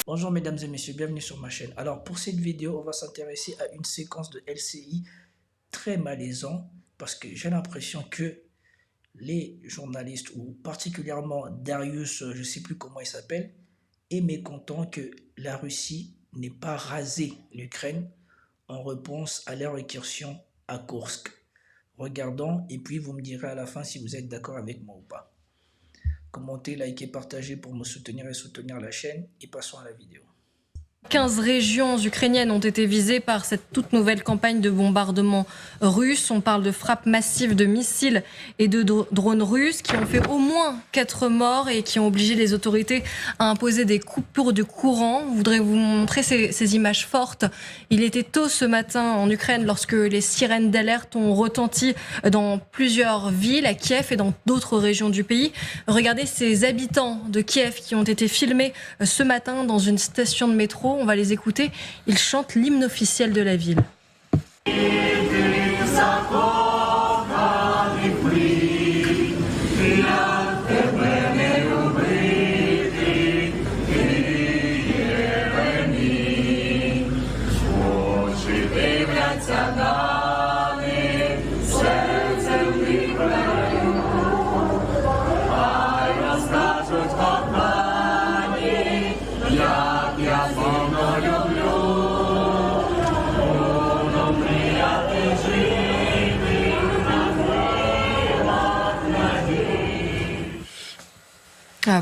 Bonjour mesdames et messieurs, bienvenue sur ma chaîne. Alors pour cette vidéo, on va s'intéresser à une séquence de LCI très malaisant parce que j'ai l'impression que les journalistes ou particulièrement Darius, je ne sais plus comment il s'appelle, est mécontent que la Russie n'ait pas rasé l'Ukraine en réponse à leur incursion à Kursk. Regardons et puis vous me direz à la fin si vous êtes d'accord avec moi ou pas. Commentez, likez, partagez pour me soutenir et soutenir la chaîne et passons à la vidéo. 15 régions ukrainiennes ont été visées par cette toute nouvelle campagne de bombardement russe. On parle de frappes massives de missiles et de drones russes qui ont fait au moins 4 morts et qui ont obligé les autorités à imposer des coupures de courant. Je voudrais vous montrer ces images fortes. Il était tôt ce matin en Ukraine lorsque les sirènes d'alerte ont retenti dans plusieurs villes, à Kiev et dans d'autres régions du pays. Regardez ces habitants de Kiev qui ont été filmés ce matin dans une station de métro. On va les écouter. Ils chantent l'hymne officiel de la ville.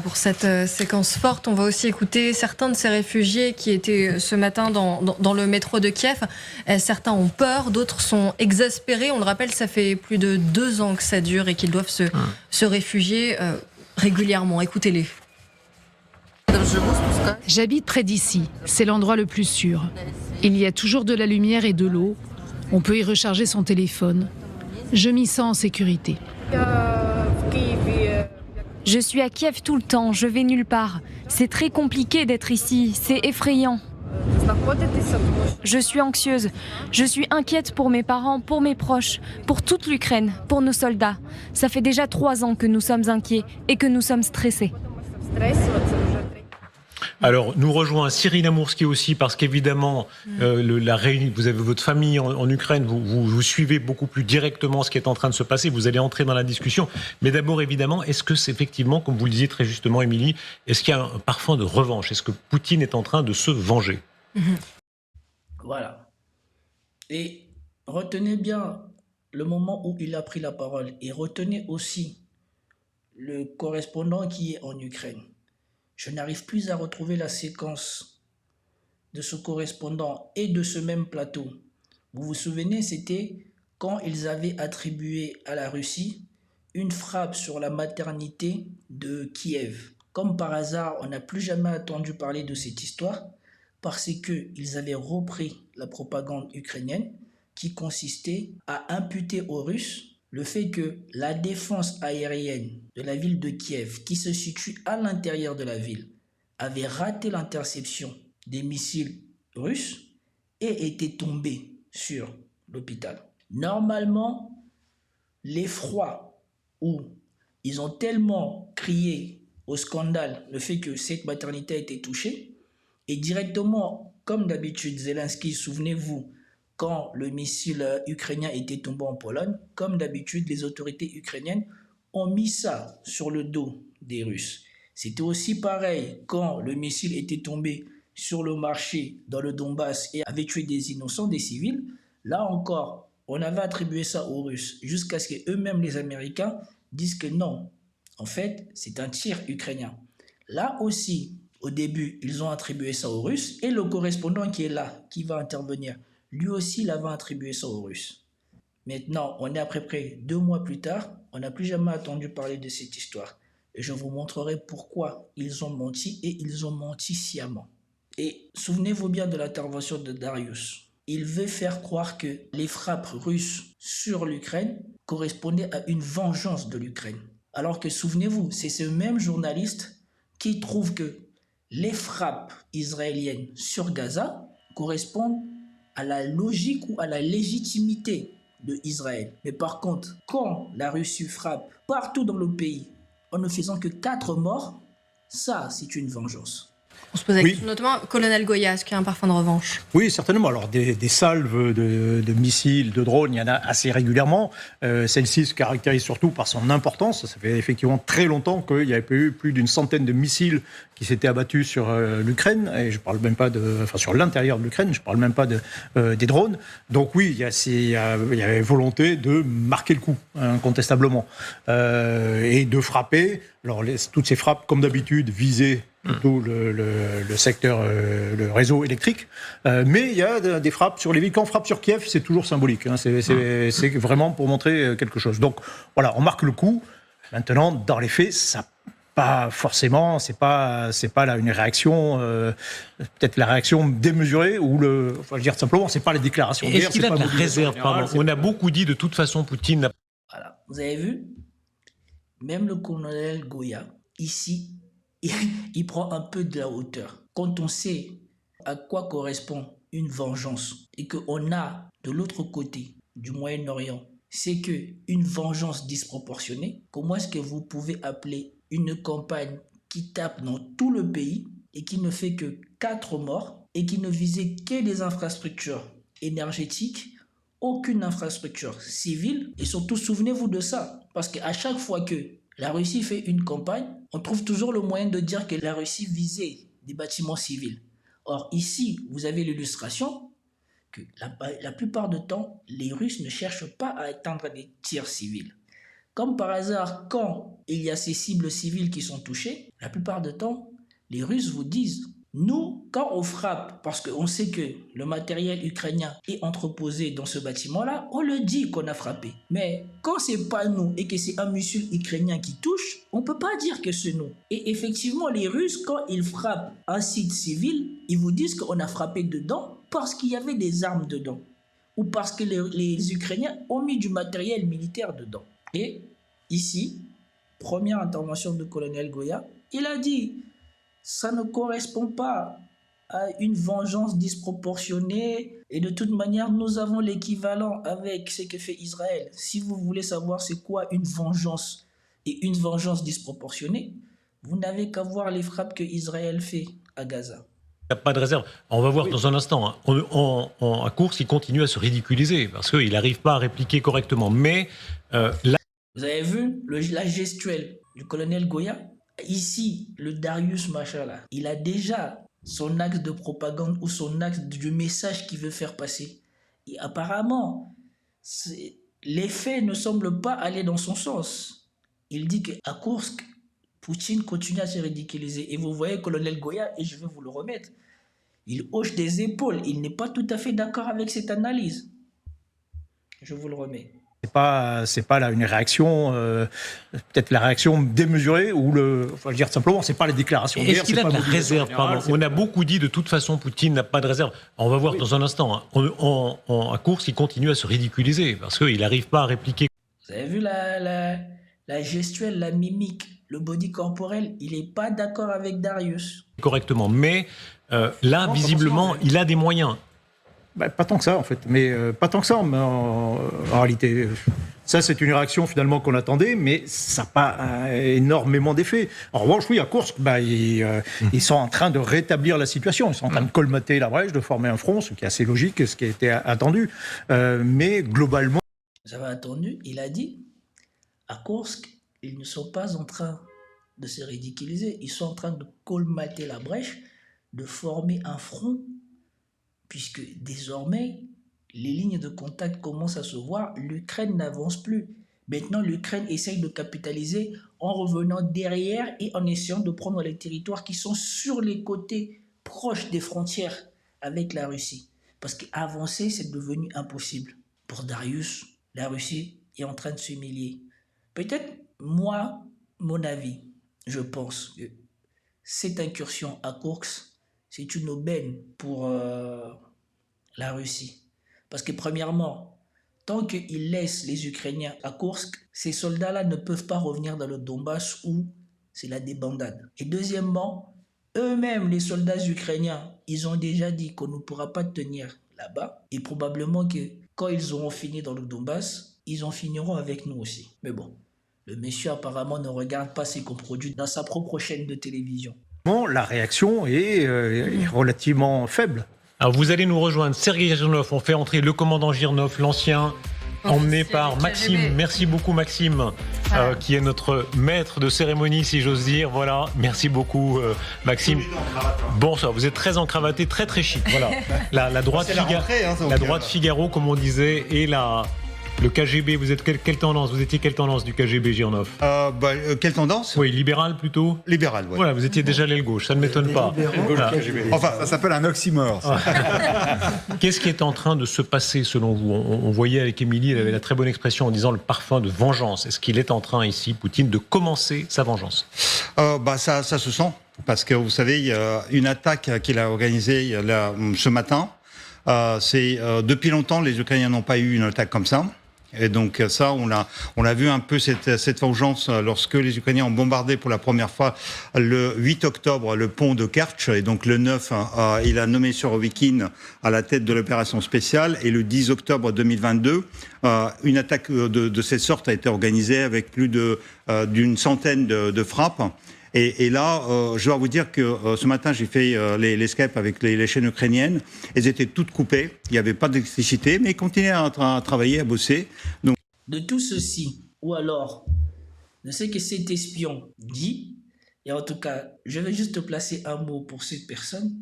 Pour cette séquence forte, on va aussi écouter certains de ces réfugiés qui étaient ce matin dans le métro de Kiev. Certains ont peur, d'autres sont exaspérés. On le rappelle, ça fait plus de 2 ans que ça dure et qu'ils doivent se réfugier régulièrement. Écoutez-les. J'habite près d'ici, c'est l'endroit le plus sûr. Il y a toujours de la lumière et de l'eau. On peut y recharger son téléphone. Je m'y sens en sécurité. Je suis à Kiev tout le temps, je vais nulle part. C'est très compliqué d'être ici, c'est effrayant. Je suis anxieuse, je suis inquiète pour mes parents, pour mes proches, pour toute l'Ukraine, pour nos soldats. Ça fait déjà 3 ans que nous sommes inquiets et que nous sommes stressés. Alors, nous rejoint Cyril Amourski aussi, parce qu'évidemment, vous avez votre famille en Ukraine, vous suivez beaucoup plus directement ce qui est en train de se passer, vous allez entrer dans la discussion. Mais d'abord, évidemment, est-ce que c'est effectivement, comme vous le disiez très justement, Émilie, est-ce qu'il y a un parfum de revanche? Est-ce que Poutine est en train de se venger? Voilà. Et retenez bien le moment où il a pris la parole et retenez aussi le correspondant qui est en Ukraine. Je n'arrive plus à retrouver la séquence de ce correspondant et de ce même plateau. Vous vous souvenez, c'était quand ils avaient attribué à la Russie une frappe sur la maternité de Kiev. Comme par hasard, on n'a plus jamais entendu parler de cette histoire parce qu'ils avaient repris la propagande ukrainienne qui consistait à imputer aux Russes le fait que la défense aérienne de la ville de Kiev, qui se situe à l'intérieur de la ville, avait raté l'interception des missiles russes et était tombée sur l'hôpital. Normalement, l'effroi où ils ont tellement crié au scandale le fait que cette maternité a été touchée, et directement, comme d'habitude, Zelensky, souvenez-vous, quand le missile ukrainien était tombé en Pologne, comme d'habitude, les autorités ukrainiennes ont mis ça sur le dos des Russes. C'était aussi pareil quand le missile était tombé sur le marché dans le Donbass et avait tué des innocents, des civils. Là encore, on avait attribué ça aux Russes jusqu'à ce qu'eux-mêmes, les Américains, disent que non, en fait, c'est un tir ukrainien. Là aussi, au début, ils ont attribué ça aux Russes et le correspondant qui est là, qui va intervenir, lui aussi, il avait attribué ça aux Russes. Maintenant, on est à peu près 2 mois plus tard, on n'a plus jamais entendu parler de cette histoire. Et je vous montrerai pourquoi ils ont menti et ils ont menti sciemment. Et souvenez-vous bien de l'intervention de Darius. Il veut faire croire que les frappes russes sur l'Ukraine correspondaient à une vengeance de l'Ukraine. Alors que souvenez-vous, c'est ce même journaliste qui trouve que les frappes israéliennes sur Gaza correspondent à la logique ou à la légitimité de Israël. Mais par contre, quand la Russie frappe partout dans le pays en ne faisant que 4 morts, ça, c'est une vengeance. On se pose la Oui. question notamment, colonel Goya, est-ce qu'il y a un parfum de revanche? Oui, certainement. Alors, des salves de missiles, de drones, il y en a assez régulièrement. Celle-ci se caractérise surtout par son importance. Ça fait effectivement très longtemps qu'il y avait eu plus d'une centaine de missiles qui s'étaient abattus sur l'Ukraine. Et je parle même pas sur l'intérieur de l'Ukraine, je parle même pas des drones. Donc oui, il y avait volonté de marquer le coup, incontestablement. Et de frapper. Alors, toutes ces frappes, comme d'habitude, visaient plutôt le secteur, le réseau électrique. Mais il y a des frappes sur les villes. Quand on frappe sur Kiev, c'est toujours symbolique. Hein. C'est vraiment pour montrer quelque chose. Donc voilà, on marque le coup. Maintenant, dans les faits, ça pas forcément, c'est pas là une réaction, peut-être la réaction démesurée ou je veux dire simplement, c'est pas les déclarations. Est-ce qu'il a de la réserve, pardon? On a beaucoup dit de toute façon, Poutine n'a... Voilà, vous avez vu, même le colonel Goya, ici, il prend un peu de la hauteur. Quand on sait à quoi correspond une vengeance et qu'on a de l'autre côté du Moyen-Orient, c'est qu'une vengeance disproportionnée, comment est-ce que vous pouvez appeler une campagne qui tape dans tout le pays et qui ne fait que 4 morts et qui ne visait que des infrastructures énergétiques, aucune infrastructure civile? Et surtout, souvenez-vous de ça, parce qu'à chaque fois que la Russie fait une campagne, on trouve toujours le moyen de dire que la Russie visait des bâtiments civils. Or, ici, vous avez l'illustration que la plupart du temps, les Russes ne cherchent pas à atteindre des tirs civils. Comme par hasard, quand il y a ces cibles civiles qui sont touchées, la plupart du temps, les Russes vous disent, nous, quand on frappe, parce qu'on sait que le matériel ukrainien est entreposé dans ce bâtiment-là, on le dit qu'on a frappé. Mais quand c'est pas nous et que c'est un missile ukrainien qui touche, on peut pas dire que c'est nous. Et effectivement, les Russes, quand ils frappent un site civil, ils vous disent qu'on a frappé dedans parce qu'il y avait des armes dedans. Ou parce que les Ukrainiens ont mis du matériel militaire dedans. Et ici, première intervention du colonel Goya, il a dit... Ça ne correspond pas à une vengeance disproportionnée et de toute manière, nous avons l'équivalent avec ce que fait Israël. Si vous voulez savoir c'est quoi une vengeance et une vengeance disproportionnée, vous n'avez qu'à voir les frappes que Israël fait à Gaza. Il n'y a pas de réserve. On va voir dans un instant. Hein. À course, il continue à se ridiculiser parce qu'il n'arrive pas à répliquer correctement. Mais Vous avez vu la gestuelle du colonel Goya? Ici, le Darius Machala, il a déjà son axe de propagande ou son axe du message qu'il veut faire passer. Et apparemment, les faits ne semblent pas aller dans son sens. Il dit qu'à Koursk, Poutine continue à se ridiculiser. Et vous voyez, colonel Goya, et je vais vous le remettre, il hoche des épaules. Il n'est pas tout à fait d'accord avec cette analyse. Je vous le remets. C'est pas là une réaction, peut-être la réaction démesurée ou je veux dire simplement, c'est pas les déclarations. Est-ce qu'il a de la réserve, pardon? On a beaucoup dit de toute façon, Poutine n'a pas de réserve. On va voir dans un instant. Hein. À course, il continue à se ridiculiser parce qu'il n'arrive pas à répliquer. Vous avez vu la gestuelle, la mimique, le body corporel, il n'est pas d'accord avec Darius. Correctement. Mais là, visiblement, il a des moyens. Pas tant que ça, en fait. Mais pas tant que ça, en réalité. Ça, c'est une réaction, finalement, qu'on attendait, mais ça n'a pas énormément d'effet. En revanche, oui, à Koursk, ils sont en train de rétablir la situation. Ils sont en train de colmater la brèche, de former un front, ce qui est assez logique, ce qui a été attendu. Mais globalement... J'avais attendu, il a dit, à Koursk, ils ne sont pas en train de se ridiculiser, ils sont en train de colmater la brèche, de former un front, puisque désormais, les lignes de contact commencent à se voir, l'Ukraine n'avance plus. Maintenant, l'Ukraine essaye de capitaliser en revenant derrière et en essayant de prendre les territoires qui sont sur les côtés proches des frontières avec la Russie. Parce qu'avancer, c'est devenu impossible. Pour Darius, la Russie est en train de s'humilier. Peut-être, moi, mon avis, je pense que cette incursion à Koursk, c'est une aubaine pour la Russie. Parce que premièrement, tant qu'ils laissent les Ukrainiens à Koursk, ces soldats-là ne peuvent pas revenir dans le Donbass où c'est la débandade. Et deuxièmement, eux-mêmes, les soldats ukrainiens, ils ont déjà dit qu'on ne pourra pas tenir là-bas. Et probablement que quand ils auront fini dans le Donbass, ils en finiront avec nous aussi. Mais bon, le monsieur apparemment ne regarde pas ce qu'on produit dans sa propre chaîne de télévision. Bon, la réaction est relativement faible. Alors vous allez nous rejoindre, Sergei Girnov, on fait entrer le commandant Girnov, l'ancien, emmené par Maxime. Merci beaucoup Maxime, qui est notre maître de cérémonie si j'ose dire. Voilà, merci beaucoup Maxime. Bonsoir, vous êtes très encravaté, très très chic. Voilà, la droite, la droite Figaro comme on disait, et le KGB, vous êtes quelle tendance? Vous étiez quelle tendance du KGB, Girnov? Quelle tendance? Oui, libéral plutôt? Libéral, oui. Voilà, vous étiez déjà l'aile gauche, ça ne m'étonne pas. Voilà. Enfin, ça s'appelle un oxymore. Qu'est-ce qui est en train de se passer selon vous? On voyait avec Émilie, elle avait la très bonne expression en disant le parfum de vengeance. Est-ce qu'il est en train ici, Poutine, de commencer sa vengeance? Ça se sent, parce que vous savez, il y a une attaque qu'il a organisée ce matin. Depuis longtemps, les Ukrainiens n'ont pas eu une attaque comme ça. Et donc ça, on a vu un peu cette vengeance lorsque les Ukrainiens ont bombardé pour la première fois le 8 octobre le pont de Kerch. Et donc le 9, il a nommé Surovikin à la tête de l'opération spéciale. Et le 10 octobre 2022, une attaque de cette sorte a été organisée avec plus d'une centaine de frappes. Et là, je dois vous dire que ce matin, j'ai fait les Skype avec les chaînes ukrainiennes. Elles étaient toutes coupées. Il n'y avait pas d'électricité, mais ils continuaient à travailler, à bosser. Donc... De tout ceci, ou alors de ce que cet espion dit, et en tout cas, je vais juste placer un mot pour cette personne.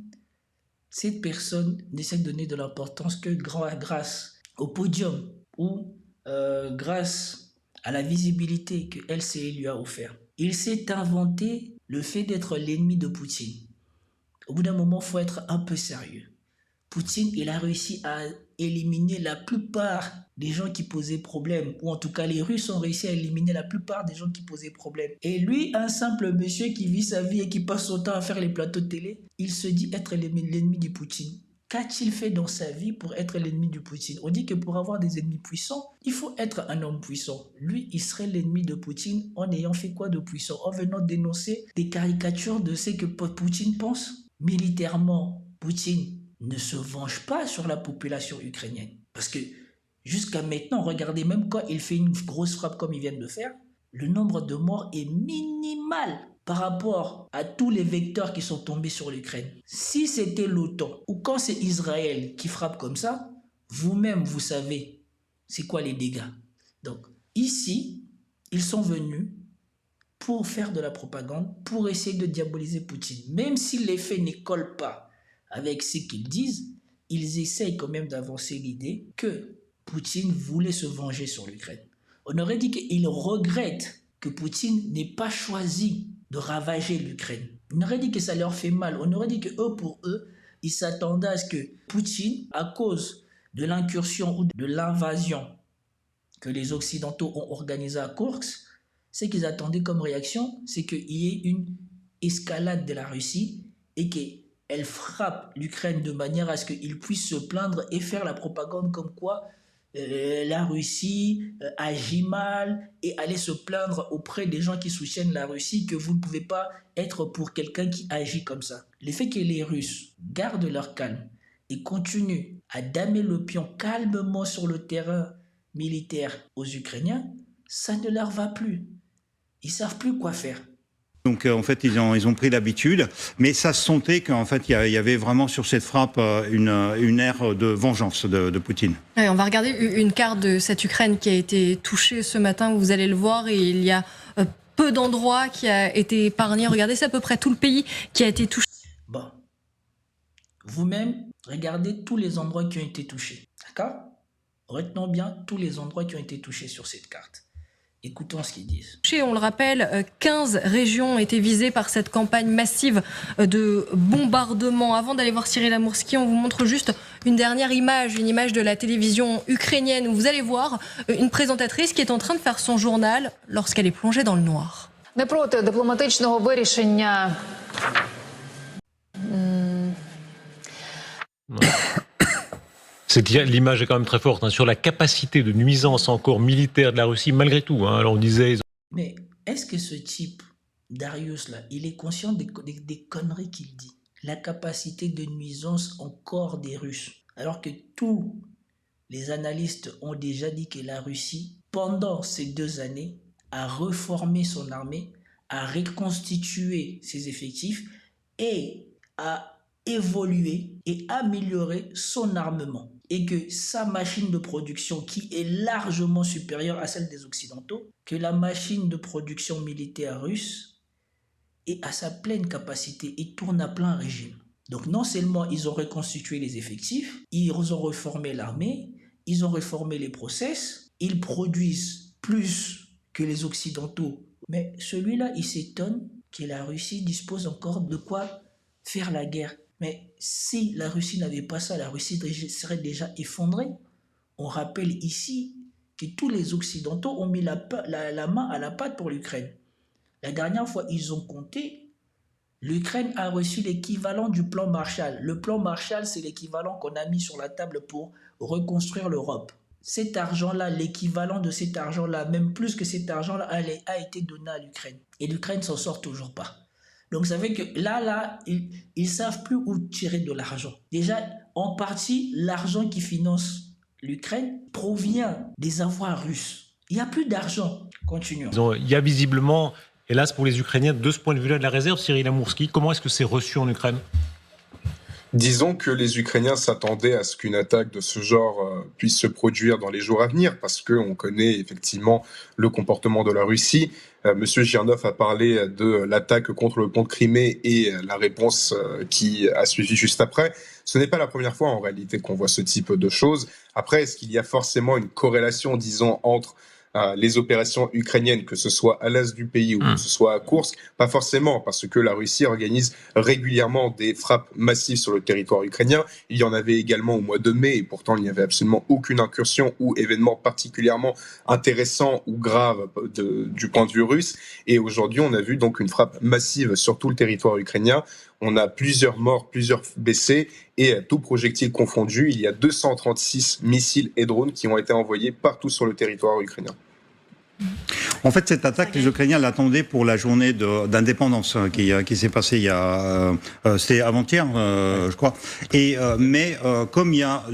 Cette personne n'essaie de donner de l'importance que grâce au podium ou grâce à la visibilité que LCI lui a offert. Il s'est inventé le fait d'être l'ennemi de Poutine. Au bout d'un moment, il faut être un peu sérieux. Poutine, il a réussi à éliminer la plupart des gens qui posaient problème, ou en tout cas les Russes ont réussi à éliminer la plupart des gens qui posaient problème. Et lui, un simple monsieur qui vit sa vie et qui passe son temps à faire les plateaux de télé, il se dit être l'ennemi du Poutine. Qu'a-t-il fait dans sa vie pour être l'ennemi du Poutine? On dit que pour avoir des ennemis puissants, il faut être un homme puissant. Lui, il serait l'ennemi de Poutine en ayant fait quoi de puissant? En venant dénoncer des caricatures de ce que Poutine pense. Militairement, Poutine ne se venge pas sur la population ukrainienne. Parce que jusqu'à maintenant, regardez, même quand il fait une grosse frappe comme il vient de le faire, le nombre de morts est minimal par rapport à tous les vecteurs qui sont tombés sur l'Ukraine. Si c'était l'OTAN ou quand c'est Israël qui frappe comme ça, vous-même, vous savez c'est quoi les dégâts. Donc ici, ils sont venus pour faire de la propagande, pour essayer de diaboliser Poutine. Même si les faits ne collent pas avec ce qu'ils disent, ils essayent quand même d'avancer l'idée que Poutine voulait se venger sur l'Ukraine. On aurait dit qu'ils regrettent que Poutine n'ait pas choisi de ravager l'Ukraine. On aurait dit que ça leur fait mal. On aurait dit que eux, pour eux, ils s'attendaient à ce que Poutine, à cause de l'incursion ou de l'invasion que les Occidentaux ont organisée à Kursk, ce qu'ils attendaient comme réaction, c'est qu'il y ait une escalade de la Russie et qu'elle frappe l'Ukraine de manière à ce qu'ils puissent se plaindre et faire la propagande comme quoi la Russie agit mal et aller se plaindre auprès des gens qui soutiennent la Russie que vous ne pouvez pas être pour quelqu'un qui agit comme ça. Le fait que les Russes gardent leur calme et continuent à damer le pion calmement sur le terrain militaire aux Ukrainiens, ça ne leur va plus. Ils ne savent plus quoi faire. Donc en fait ils ont pris l'habitude, mais ça se sentait qu'en fait il y avait vraiment sur cette frappe une ère de vengeance de Poutine. Ouais, on va regarder une carte de cette Ukraine qui a été touchée ce matin, vous allez le voir, et il y a peu d'endroits qui a été épargnés. Regardez, c'est à peu près tout le pays qui a été touché. Bon, vous-même, regardez tous les endroits qui ont été touchés, d'accord? Retenons bien tous les endroits qui ont été touchés sur cette carte. Écoutons ce qu'ils disent. On le rappelle, 15 régions ont été visées par cette campagne massive de bombardement. Avant d'aller voir Cyril Amourski, on vous montre juste une dernière image, une image de la télévision ukrainienne où vous allez voir une présentatrice qui est en train de faire son journal lorsqu'elle est plongée dans le noir. Не проти дипломатичного вирішення. L'image est quand même très forte sur la capacité de nuisance encore militaire de la Russie, malgré tout. Alors on disait... Mais est-ce que ce type, Darius, là, il est conscient des conneries qu'il dit? La capacité de nuisance encore des Russes. Alors que tous les analystes ont déjà dit que la Russie, pendant ces 2 années, a reformé son armée, a reconstitué ses effectifs et à évoluer et améliorer son armement. Et que sa machine de production, qui est largement supérieure à celle des Occidentaux, que la machine de production militaire russe est à sa pleine capacité et tourne à plein régime. Donc non seulement ils ont reconstitué les effectifs, ils ont reformé l'armée, ils ont reformé les process, ils produisent plus que les Occidentaux. Mais celui-là, il s'étonne que la Russie dispose encore de quoi faire la guerre. Mais si la Russie n'avait pas ça, la Russie serait déjà effondrée. On rappelle ici que tous les Occidentaux ont mis la main à la pâte pour l'Ukraine. La dernière fois, ils ont compté, l'Ukraine a reçu l'équivalent du plan Marshall. Le plan Marshall, c'est l'équivalent qu'on a mis sur la table pour reconstruire l'Europe. Cet argent-là, l'équivalent de cet argent-là, même plus que cet argent-là, a été donné à l'Ukraine. Et l'Ukraine s'en sort toujours pas. Donc, ça fait que là, ils ne savent plus où tirer de l'argent. Déjà, en partie, l'argent qui finance l'Ukraine provient des avoirs russes. Il n'y a plus d'argent. Continuons. Il y a visiblement, hélas pour les Ukrainiens, de ce point de vue-là, de la réserve. Cyril Amourski, comment est-ce que c'est reçu en Ukraine ? Disons que les Ukrainiens s'attendaient à ce qu'une attaque de ce genre puisse se produire dans les jours à venir, parce qu'on connaît effectivement le comportement de la Russie. Monsieur Girnov a parlé de l'attaque contre le pont de Crimée et la réponse qui a suivi juste après. Ce n'est pas la première fois en réalité qu'on voit ce type de choses. Après, est-ce qu'il y a forcément une corrélation, disons, entre les opérations ukrainiennes, que ce soit à l'est du pays ou que ce soit à Koursk? Pas forcément, parce que la Russie organise régulièrement des frappes massives sur le territoire ukrainien. Il y en avait également au mois de mai, et pourtant il n'y avait absolument aucune incursion ou événement particulièrement intéressant ou grave du point de vue russe. Et aujourd'hui, on a vu donc une frappe massive sur tout le territoire ukrainien. On a plusieurs morts, plusieurs blessés, et tout projectile confondu, il y a 236 missiles et drones qui ont été envoyés partout sur le territoire ukrainien. En fait, cette attaque, les Ukrainiens l'attendaient pour la journée d'indépendance qui s'est passée c'était avant-hier, je crois. Et mais comme il y a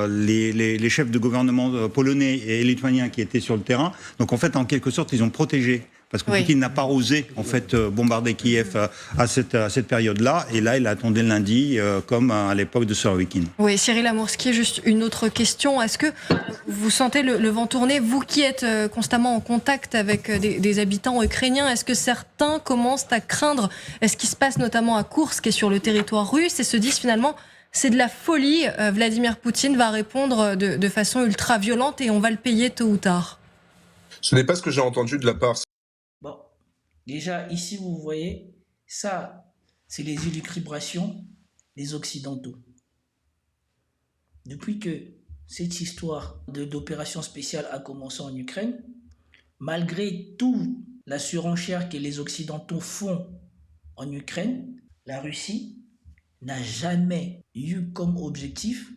les chefs de gouvernement polonais et lituaniens qui étaient sur le terrain, donc en fait, en quelque sorte, ils ont protégé. Parce que Poutine n'a pas osé en fait bombarder Kiev à cette période-là, et là il attendait le lundi comme à l'époque de Surovikin. Oui, Cyril Amourski, juste une autre question. Est-ce que vous sentez le vent tourner, vous qui êtes constamment en contact avec des habitants ukrainiens, est-ce que certains commencent à craindre ce qui se passe notamment à Koursk et sur le territoire russe et se disent finalement c'est de la folie, Vladimir Poutine va répondre de façon ultra violente et on va le payer tôt ou tard? Ce n'est pas ce que j'ai entendu de la part. Bon, déjà, ici, vous voyez, ça, c'est les élucubrations des Occidentaux. Depuis que cette histoire d'opération spéciale a commencé en Ukraine, malgré toute la surenchère que les Occidentaux font en Ukraine, la Russie n'a jamais eu comme objectif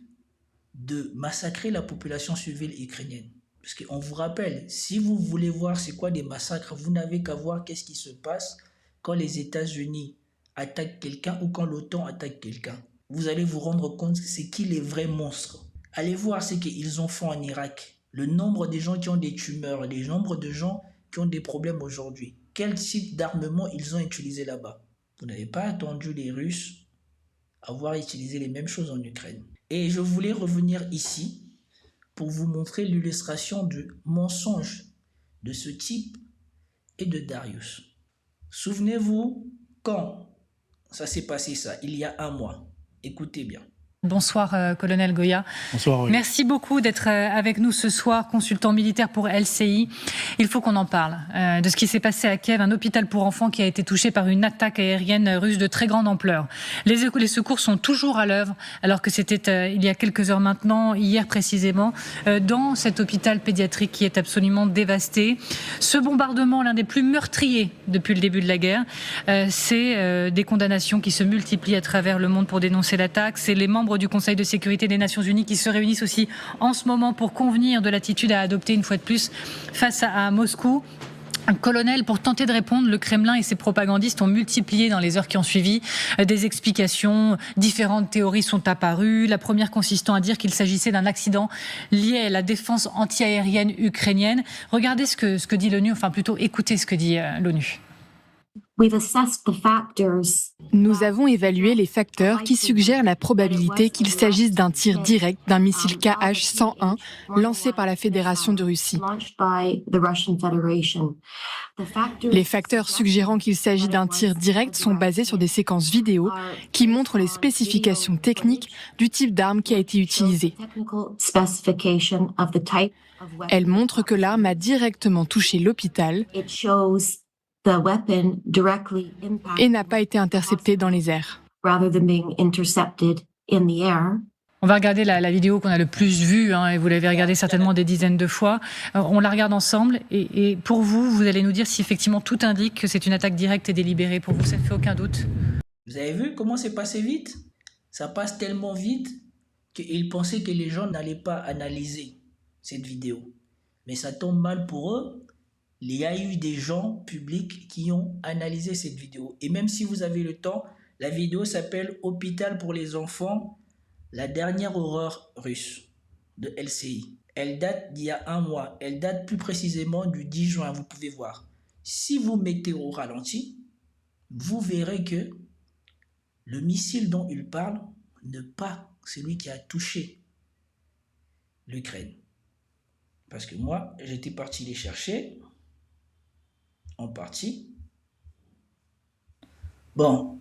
de massacrer la population civile ukrainienne. Parce qu'on vous rappelle, si vous voulez voir c'est quoi des massacres, vous n'avez qu'à voir qu'est-ce qui se passe quand les États-Unis attaquent quelqu'un ou quand l'OTAN attaque quelqu'un. Vous allez vous rendre compte c'est qui les vrais monstres. Allez voir ce qu'ils ont fait en Irak. Le nombre de gens qui ont des tumeurs, le nombre de gens qui ont des problèmes aujourd'hui. Quel type d'armement ils ont utilisé là-bas? Vous n'avez pas attendu les Russes avoir utilisé les mêmes choses en Ukraine. Et je voulais revenir ici pour vous montrer l'illustration du mensonge de ce type et de Darius. Souvenez-vous quand ça s'est passé ça, il y a un mois. Écoutez bien. Bonsoir, colonel Goya. Bonsoir. Oui. Merci beaucoup d'être avec nous ce soir, consultant militaire pour LCI. Il faut qu'on en parle de ce qui s'est passé à Kiev, un hôpital pour enfants qui a été touché par une attaque aérienne russe de très grande ampleur. Les secours sont toujours à l'œuvre, alors que c'était il y a quelques heures maintenant, hier précisément, dans cet hôpital pédiatrique qui est absolument dévasté. Ce bombardement, l'un des plus meurtriers depuis le début de la guerre, c'est des condamnations qui se multiplient à travers le monde pour dénoncer l'attaque. C'est les membres du Conseil de sécurité des Nations Unies qui se réunissent aussi en ce moment pour convenir de l'attitude à adopter une fois de plus face à Moscou. Colonel, pour tenter de répondre, le Kremlin et ses propagandistes ont multiplié dans les heures qui ont suivi des explications. Différentes théories sont apparues. La première consistant à dire qu'il s'agissait d'un accident lié à la défense antiaérienne ukrainienne. Regardez ce que dit l'ONU, enfin plutôt écoutez ce que dit l'ONU. Nous avons évalué les facteurs qui suggèrent la probabilité qu'il s'agisse d'un tir direct d'un missile Kh-101 lancé par la Fédération de Russie. Les facteurs suggérant qu'il s'agit d'un tir direct sont basés sur des séquences vidéo qui montrent les spécifications techniques du type d'arme qui a été utilisé. Elles montrent que l'arme a directement touché l'hôpital et n'a pas été interceptée dans les airs. On va regarder la vidéo qu'on a le plus vue, et vous l'avez regardée certainement des dizaines de fois. On la regarde ensemble et pour vous, vous allez nous dire si effectivement tout indique que c'est une attaque directe et délibérée. Pour vous, ça ne fait aucun doute? Vous avez vu comment c'est passé vite? Ça passe tellement vite qu'ils pensaient que les gens n'allaient pas analyser cette vidéo. Mais ça tombe mal pour eux. Il y a eu des gens publics qui ont analysé cette vidéo. Et même si vous avez le temps, la vidéo s'appelle « Hôpital pour les enfants, la dernière horreur russe » de LCI. Elle date d'il y a 1 mois. Elle date plus précisément du 10 juin, vous pouvez voir. Si vous mettez au ralenti, vous verrez que le missile dont il parle n'est pas celui qui a touché l'Ukraine. Parce que moi, j'étais parti les chercher en partie. Bon,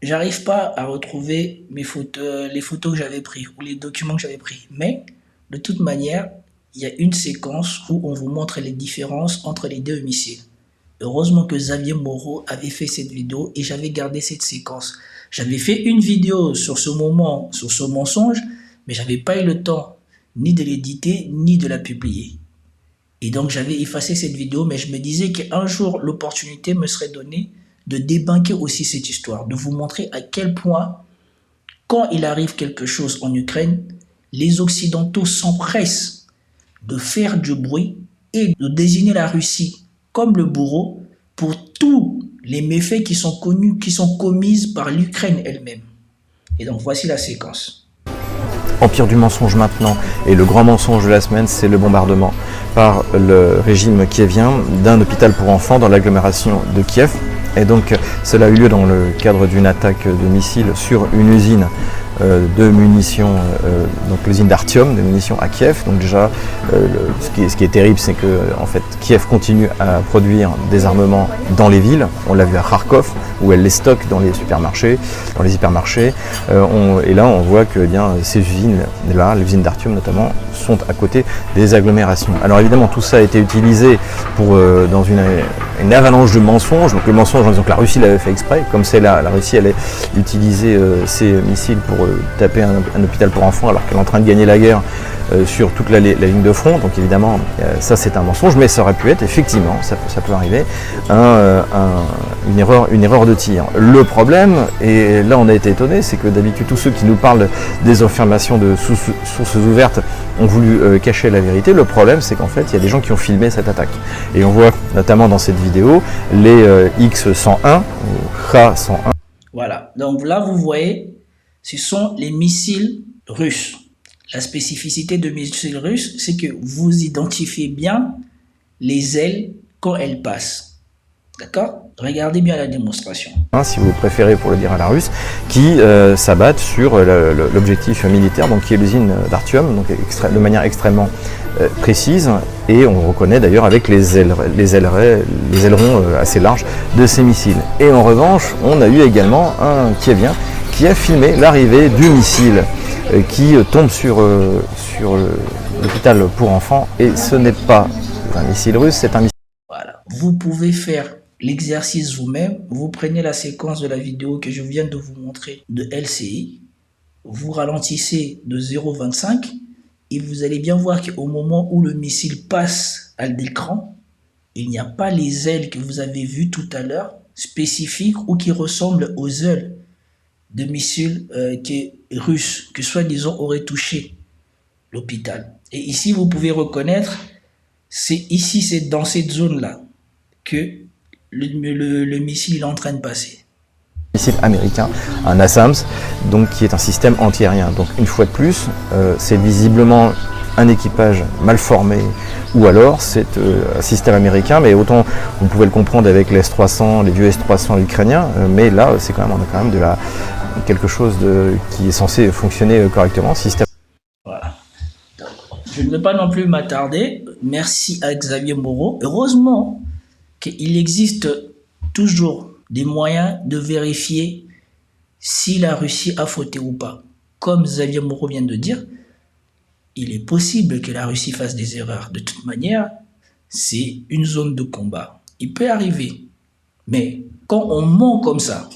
j'arrive pas à retrouver mes photos, les photos que j'avais prises ou les documents que j'avais pris. Mais de toute manière, il y a une séquence où on vous montre les différences entre les deux missiles. Heureusement que Xavier Moreau avait fait cette vidéo et j'avais gardé cette séquence. J'avais fait une vidéo sur ce moment, sur ce mensonge, mais j'avais pas eu le temps ni de l'éditer, ni de la publier. Et donc j'avais effacé cette vidéo, mais je me disais qu'un jour l'opportunité me serait donnée de débunker aussi cette histoire, de vous montrer à quel point, quand il arrive quelque chose en Ukraine, les Occidentaux s'empressent de faire du bruit et de désigner la Russie comme le bourreau pour tous les méfaits qui sont connus, qui sont commises par l'Ukraine elle-même. Et donc voici la séquence. Empire du mensonge maintenant, et le grand mensonge de la semaine, c'est le bombardement par le régime kievien d'un hôpital pour enfants dans l'agglomération de Kiev. Et donc cela a eu lieu dans le cadre d'une attaque de missiles sur une usine de munitions, donc l'usine d'Artyom, de munitions à Kiev. Donc déjà, ce qui est terrible, c'est que en fait, Kiev continue à produire des armements dans les villes. On l'a vu à Kharkov, où elle les stocke dans les supermarchés, dans les hypermarchés. Et là, on voit que ces usines-là, l'usine d'Artyom notamment, sont à côté des agglomérations. Alors évidemment, tout ça a été utilisé pour, dans une avalanche de mensonges. Donc le mensonge en disant que la Russie l'avait fait exprès, comme c'est la Russie allait utiliser ces missiles pour taper un hôpital pour enfants alors qu'elle est en train de gagner la guerre sur toute la ligne de front. Donc évidemment, ça c'est un mensonge, mais ça aurait pu être, effectivement, ça peut arriver, une erreur de tir. Le problème, et là on a été étonné, c'est que d'habitude tous ceux qui nous parlent des affirmations de sources ouvertes ont voulu cacher la vérité. Le problème, c'est qu'en fait, il y a des gens qui ont filmé cette attaque. Et on voit notamment dans cette vidéo les X-101 ou Kh-101. Voilà, donc là vous voyez, ce sont les missiles russes. La spécificité de missiles russes, c'est que vous identifiez bien les ailes quand elles passent. D'accord? Regardez bien la démonstration. Si vous préférez, pour le dire à la russe, qui s'abattent sur l'objectif militaire, donc qui est l'usine d'Artyom, donc de manière extrêmement précise, et on reconnaît d'ailleurs avec les ailerons assez larges de ces missiles. Et en revanche, on a eu également un Kievien qui a filmé l'arrivée du missile qui tombe sur l'hôpital pour enfants, et ce n'est pas un missile russe, c'est un missile. Voilà, vous pouvez faire l'exercice vous-même, vous prenez la séquence de la vidéo que je viens de vous montrer de LCI, vous ralentissez de 0,25 et vous allez bien voir qu'au moment où le missile passe à l'écran, il n'y a pas les ailes que vous avez vues tout à l'heure, spécifiques ou qui ressemblent aux ailes de missiles russes, que soi-disant auraient touché l'hôpital. Et ici, vous pouvez reconnaître, c'est dans cette zone-là que le missile est en train de passer. Missile américain, un NASAMS, donc qui est un système antiaérien. Donc une fois de plus, c'est visiblement un équipage mal formé, ou alors c'est un système américain, mais autant on pouvait le comprendre avec les S-300, les vieux S-300 ukrainiens, mais là c'est quand même, on a quand même quelque chose qui est censé fonctionner correctement. Système. Voilà. Je ne vais pas non plus m'attarder. Merci à Xavier Moreau. Heureusement qu'il existe toujours des moyens de vérifier si la Russie a fauté ou pas. Comme Xavier Moreau vient de dire, il est possible que la Russie fasse des erreurs. De toute manière, c'est une zone de combat. Il peut arriver. Mais quand on ment comme ça,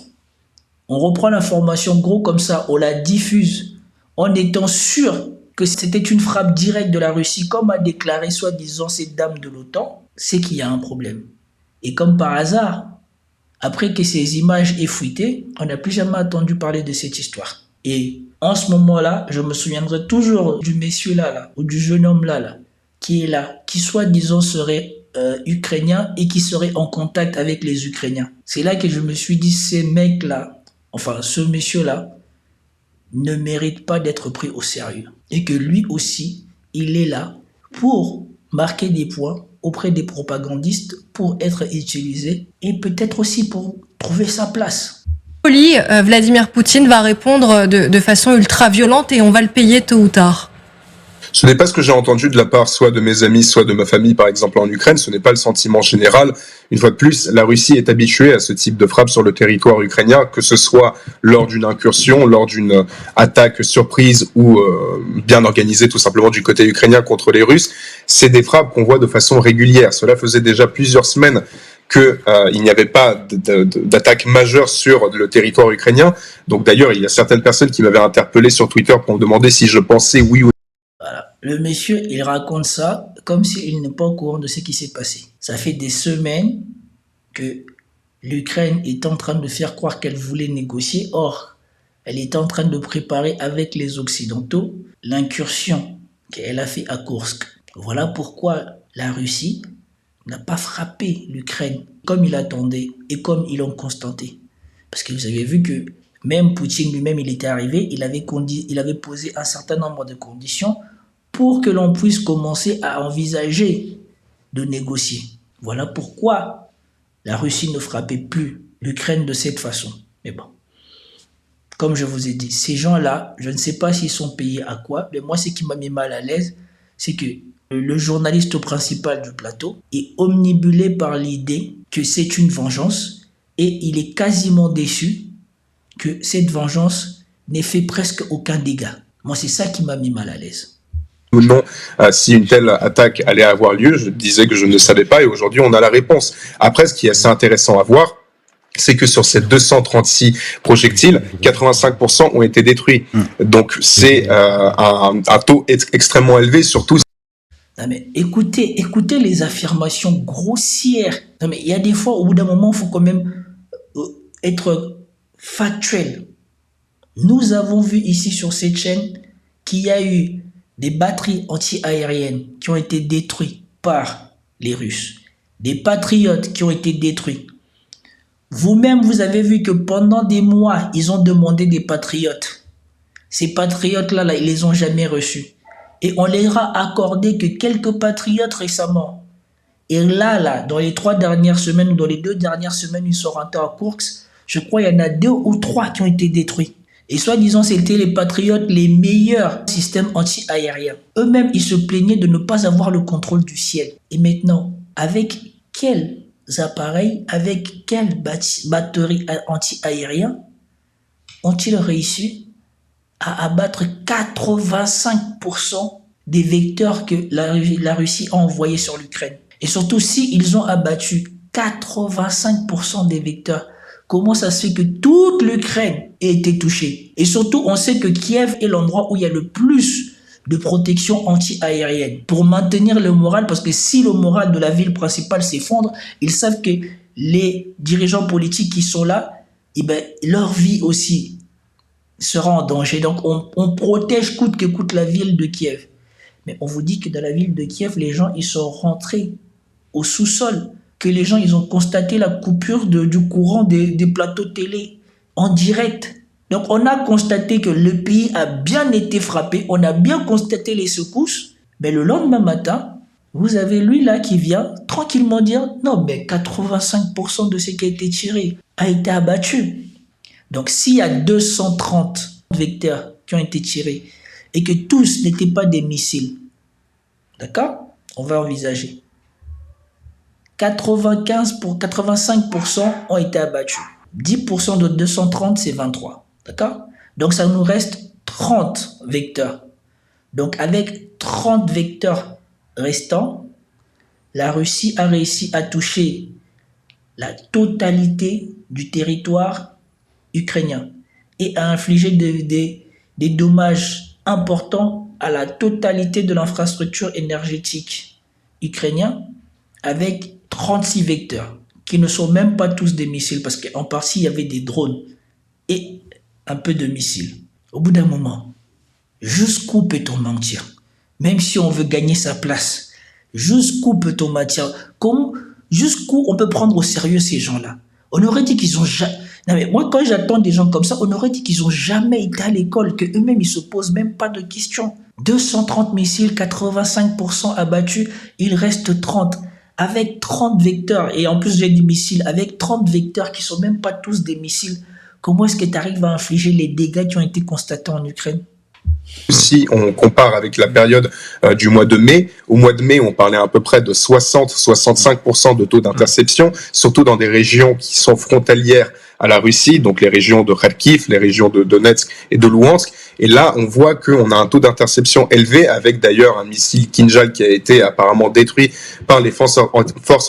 on reprend l'information gros comme ça, on la diffuse en étant sûr que c'était une frappe directe de la Russie, comme a déclaré soi-disant cette dame de l'OTAN, c'est qu'il y a un problème. Et comme par hasard, après que ces images aient fuité, on n'a plus jamais entendu parler de cette histoire. Et en ce moment-là, je me souviendrai toujours du monsieur-là, ou du jeune homme-là, qui est là, qui soi-disant serait ukrainien et qui serait en contact avec les Ukrainiens. C'est là que je me suis dit, ces mecs-là, enfin ce monsieur-là, ne mérite pas d'être pris au sérieux. Et que lui aussi, il est là pour marquer des points auprès des propagandistes, pour être utilisé et peut-être aussi pour trouver sa place. Vladimir Poutine va répondre de façon ultra violente et on va le payer tôt ou tard. Ce n'est pas ce que j'ai entendu de la part soit de mes amis, soit de ma famille, par exemple en Ukraine. Ce n'est pas le sentiment général. Une fois de plus, la Russie est habituée à ce type de frappe sur le territoire ukrainien, que ce soit lors d'une incursion, lors d'une attaque surprise ou bien organisée tout simplement du côté ukrainien contre les Russes. C'est des frappes qu'on voit de façon régulière. Cela faisait déjà plusieurs semaines qu'il n'y avait pas d'attaque majeure sur le territoire ukrainien. Donc d'ailleurs, il y a certaines personnes qui m'avaient interpellé sur Twitter pour me demander si je pensais oui ou non. Voilà. Le monsieur, il raconte ça comme s'il n'est pas au courant de ce qui s'est passé. Ça fait des semaines que l'Ukraine est en train de faire croire qu'elle voulait négocier. Or, elle est en train de préparer avec les Occidentaux l'incursion qu'elle a fait à Koursk. Voilà pourquoi la Russie n'a pas frappé l'Ukraine comme il attendait et comme ils l'ont constaté. Parce que vous avez vu que même Poutine lui-même, il était arrivé, il avait posé un certain nombre de conditions pour que l'on puisse commencer à envisager de négocier. Voilà pourquoi la Russie ne frappait plus l'Ukraine de cette façon. Mais bon, comme je vous ai dit, ces gens-là, je ne sais pas s'ils sont payés à quoi, mais moi, ce qui m'a mis mal à l'aise, c'est que le journaliste principal du plateau est omnibulé par l'idée que c'est une vengeance et il est quasiment déçu que cette vengeance n'ait fait presque aucun dégât. Moi, c'est ça qui m'a mis mal à l'aise. Ou non, si une telle attaque allait avoir lieu, je disais que je ne savais pas et aujourd'hui on a la réponse. Après, ce qui est assez intéressant à voir, c'est que sur ces 236 projectiles, 85% ont été détruits. Donc c'est un taux extrêmement élevé, surtout. Non mais écoutez les affirmations grossières. Non mais il y a des fois, au bout d'un moment, il faut quand même être factuel. Nous avons vu ici sur cette chaîne qu'il y a eu des batteries anti-aériennes qui ont été détruites par les Russes, des patriotes qui ont été détruits. Vous-même, vous avez vu que pendant des mois, ils ont demandé des patriotes. Ces patriotes-là, ils les ont jamais reçus. Et on leur a accordé que quelques patriotes récemment. Et là, dans les 3 dernières semaines ou dans les 2 dernières semaines, ils sont rentrés à Koursk. Je crois qu'il y en a 2 ou 3 qui ont été détruits. Et soi-disant, c'était les patriotes les meilleurs systèmes anti-aériens. Eux-mêmes, ils se plaignaient de ne pas avoir le contrôle du ciel. Et maintenant, avec quels appareils, avec quelles batteries anti-aériens ont-ils réussi à abattre 85% des vecteurs que la Russie a envoyés sur l'Ukraine? Et surtout, s'ils ont abattu 85% des vecteurs, comment ça se fait que toute l'Ukraine ait été touchée? Et surtout, on sait que Kiev est l'endroit où il y a le plus de protection anti-aérienne pour maintenir le moral, parce que si le moral de la ville principale s'effondre, ils savent que les dirigeants politiques qui sont là, leur vie aussi sera en danger. Donc, on protège coûte que coûte la ville de Kiev. Mais on vous dit que dans la ville de Kiev, les gens, ils sont rentrés au sous-sol, que les gens, ils ont constaté la coupure du courant des plateaux télé en direct. Donc, on a constaté que le pays a bien été frappé, on a bien constaté les secousses, Mais le lendemain matin, vous avez lui là qui vient tranquillement dire non, mais 85% de ce qui a été tiré a été abattu. Donc s'il y a 230 vecteurs qui ont été tirés et que tous n'étaient pas des missiles, d'accord? On va envisager. 85% ont été abattus. 10% de 230, c'est 23. D'accord? Donc ça nous reste 30 vecteurs. Donc avec 30 vecteurs restants, la Russie a réussi à toucher la totalité du territoire ukrainien et à infliger des dommages importants à la totalité de l'infrastructure énergétique ukrainienne avec 36 vecteurs qui ne sont même pas tous des missiles parce qu'en partie il y avait des drones et un peu de missiles. Au bout d'un moment, jusqu'où peut-on mentir? Même si on veut gagner sa place, jusqu'où peut-on mentir? Jusqu'où on peut prendre au sérieux ces gens-là? On aurait dit qu'ils ont jamais... Non mais moi, quand j'attends des gens comme ça, on aurait dit qu'ils n'ont jamais été à l'école, qu'eux-mêmes, ils ne se posent même pas de questions. 230 missiles, 85% abattus, il reste 30. Avec 30 vecteurs, et en plus j'ai des missiles, avec 30 vecteurs qui ne sont même pas tous des missiles, comment est-ce que tu arrives à infliger les dégâts qui ont été constatés en Ukraine? Si on compare avec la période du mois de mai, au mois de mai, on parlait à peu près de 60-65% de taux d'interception, surtout dans des régions qui sont frontalières à la Russie, donc les régions de Kharkiv, les régions de Donetsk et de Louhansk. Et là, on voit qu'on a un taux d'interception élevé, avec d'ailleurs un missile Kinjal qui a été apparemment détruit par les forces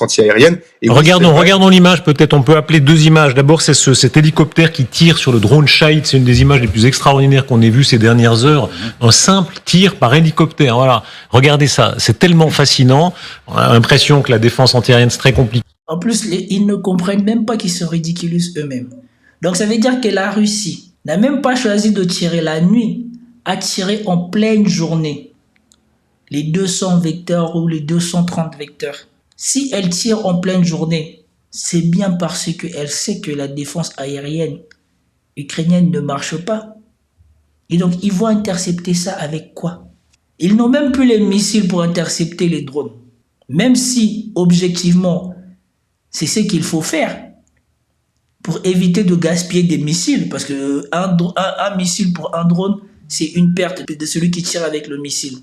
antiaériennes. Et regardons l'image, peut-être on peut appeler deux images. D'abord, c'est cet hélicoptère qui tire sur le drone Shahid. C'est une des images les plus extraordinaires qu'on ait vues ces dernières heures. Un simple tir par hélicoptère. Voilà. Regardez ça. C'est tellement fascinant. On a l'impression que la défense antiaérienne, c'est très compliqué. En plus, ils ne comprennent même pas qu'ils se ridiculisent eux-mêmes. Donc ça veut dire que la Russie n'a même pas choisi de tirer la nuit, a tiré en pleine journée les 200 vecteurs ou les 230 vecteurs. Si elle tire en pleine journée, c'est bien parce qu'elle sait que la défense aérienne ukrainienne ne marche pas. Et donc, ils vont intercepter ça avec quoi? Ils n'ont même plus les missiles pour intercepter les drones. Même si, objectivement, c'est ce qu'il faut faire pour éviter de gaspiller des missiles. Parce qu'un missile pour un drone, c'est une perte de celui qui tire avec le missile.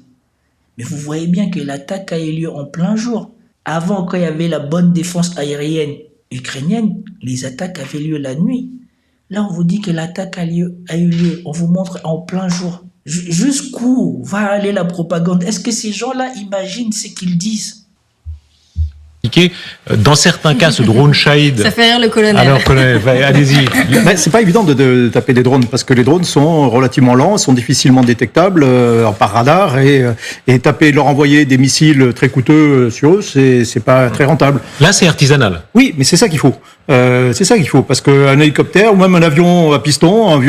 Mais vous voyez bien que l'attaque a eu lieu en plein jour. Avant, quand il y avait la bonne défense aérienne ukrainienne, les attaques avaient lieu la nuit. Là, on vous dit que l'attaque a eu lieu. On vous montre en plein jour. Jusqu'où va aller la propagande? Est-ce que ces gens-là imaginent ce qu'ils disent? Dans certains cas, ce drone Shahid... Ça fait rire le colonel. Alors, colonel, allez-y. C'est pas évident de taper des drones, parce que les drones sont relativement lents, sont difficilement détectables par radar, et leur envoyer des missiles très coûteux sur eux, c'est pas très rentable. Là, c'est artisanal. Oui, mais c'est ça qu'il faut. C'est ça qu'il faut, parce qu'un hélicoptère ou même un avion à piston, un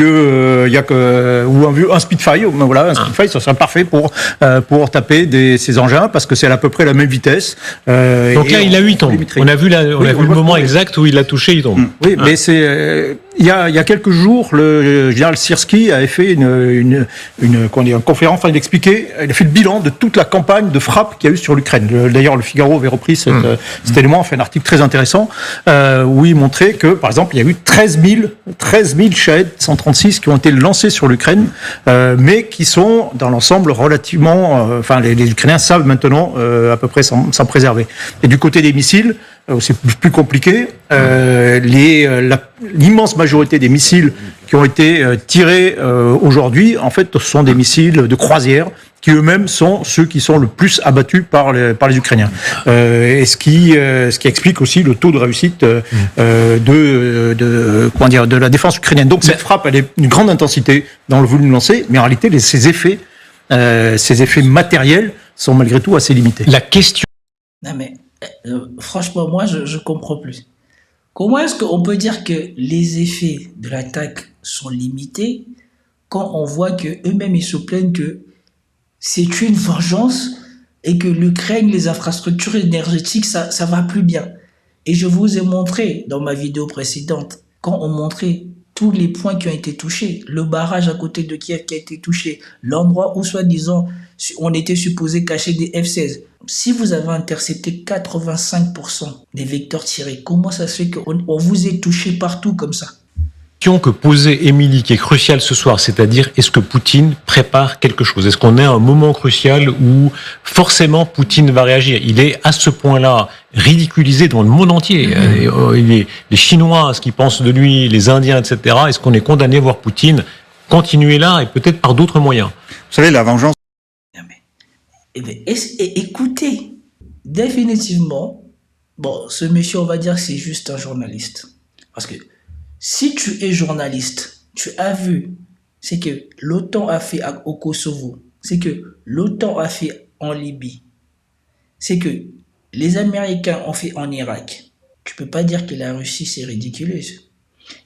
Spitfire, voilà, un Spitfire, ça serait parfait pour taper ces engins, parce que c'est à peu près la même vitesse. Donc là, il a 8 ans. On a vu le moment exact où il a touché, il tombe. Oui, mais c'est il y a quelques jours, le général Syrski avait fait une conférence, enfin il expliquait, il a fait le bilan de toute la campagne de frappe qu'il y a eu sur l'Ukraine. D'ailleurs, le Figaro avait repris cet élément, a fait un article très intéressant où il montrait que, par exemple, il y a eu 13 000 Shahed 136 qui ont été lancés sur l'Ukraine, mais qui sont dans l'ensemble relativement, les Ukrainiens savent maintenant à peu près s'en préserver. Et du côté des missiles, c'est plus compliqué. L'immense majorité des missiles qui ont été tirés aujourd'hui, en fait, ce sont des missiles de croisière qui eux-mêmes sont ceux qui sont le plus abattus par les Ukrainiens. Et ce qui explique aussi le taux de réussite de la défense ukrainienne. Donc cette frappe, elle est d'une grande intensité dans le volume lancé, mais en réalité, ces effets matériels sont malgré tout assez limités. La question... Non mais, franchement, moi, je comprends plus. Comment est-ce qu'on peut dire que les effets de l'attaque sont limités quand on voit qu'eux-mêmes, ils se plaignent que c'est une vengeance et que l'Ukraine, les infrastructures énergétiques, ça va plus bien. Et je vous ai montré dans ma vidéo précédente, quand on montrait tous les points qui ont été touchés, le barrage à côté de Kiev qui a été touché, l'endroit où soi-disant on était supposé cacher des F-16. Si vous avez intercepté 85% des vecteurs tirés, comment ça se fait qu'on vous ait touché partout comme ça? Que posait Émilie, qui est cruciale ce soir, c'est-à-dire est-ce que Poutine prépare quelque chose? Est-ce qu'on est à un moment crucial où forcément Poutine va réagir? Il est à ce point-là ridiculisé dans le monde entier. Les Chinois, ce qu'ils pensent de lui, les Indiens, etc. Est-ce qu'on est condamné à voir Poutine continuer là et peut-être par d'autres moyens? Vous savez, la vengeance... Écoutez, définitivement, bon, ce monsieur, on va dire que c'est juste un journaliste. Parce que si tu es journaliste, tu as vu ce que l'OTAN a fait au Kosovo, ce que l'OTAN a fait en Libye, ce que les Américains ont fait en Irak. Tu peux pas dire que la Russie, c'est ridiculeuse.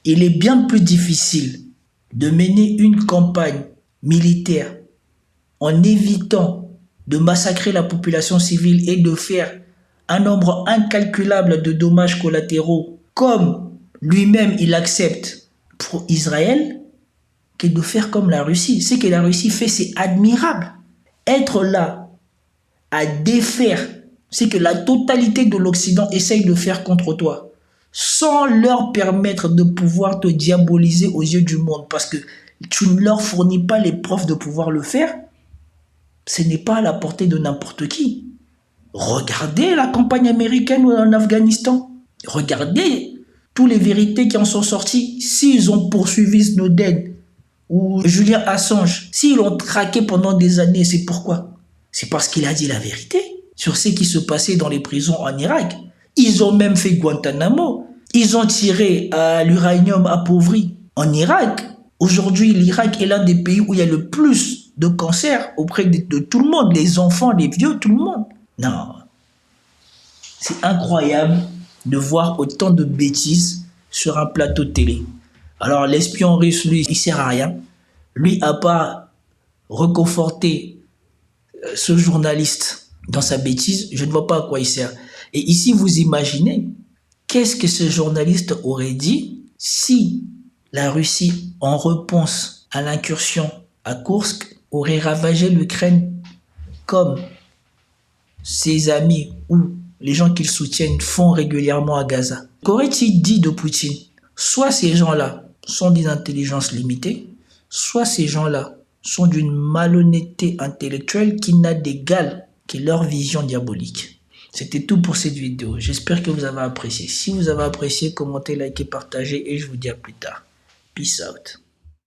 Il est bien plus difficile de mener une campagne militaire en évitant de massacrer la population civile et de faire un nombre incalculable de dommages collatéraux comme lui-même, il accepte pour Israël que de faire comme la Russie. Ce que la Russie fait, c'est admirable. Être là à défaire ce que la totalité de l'Occident essaye de faire contre toi, sans leur permettre de pouvoir te diaboliser aux yeux du monde, parce que tu ne leur fournis pas les preuves de pouvoir le faire, ce n'est pas à la portée de n'importe qui. Regardez la campagne américaine en Afghanistan. Regardez toutes les vérités qui en sont sorties. S'ils ont poursuivi Snowden ou Julian Assange, s'ils l'ont traqué pendant des années, c'est pourquoi? C'est parce qu'il a dit la vérité sur ce qui se passait dans les prisons en Irak. Ils ont même fait Guantanamo. Ils ont tiré à l'uranium appauvri en Irak. Aujourd'hui, l'Irak est l'un des pays où il y a le plus de cancers auprès de tout le monde, les enfants, les vieux, tout le monde. Non, c'est incroyable de voir autant de bêtises sur un plateau de télé. Alors l'espion russe, lui, il sert à rien. Lui, à part reconforter ce journaliste dans sa bêtise, je ne vois pas à quoi il sert. Et ici, vous imaginez, qu'est-ce que ce journaliste aurait dit si la Russie, en réponse à l'incursion à Koursk, aurait ravagé l'Ukraine comme ses amis ou les gens qu'ils soutiennent font régulièrement à Gaza? Qu'aurait-il dit de Poutine? Soit ces gens-là sont d'une intelligence limitée, soit ces gens-là sont d'une malhonnêteté intellectuelle qui n'a d'égal que leur vision diabolique. C'était tout pour cette vidéo. J'espère que vous avez apprécié. Si vous avez apprécié, commentez, likez, partagez et je vous dis à plus tard. Peace out.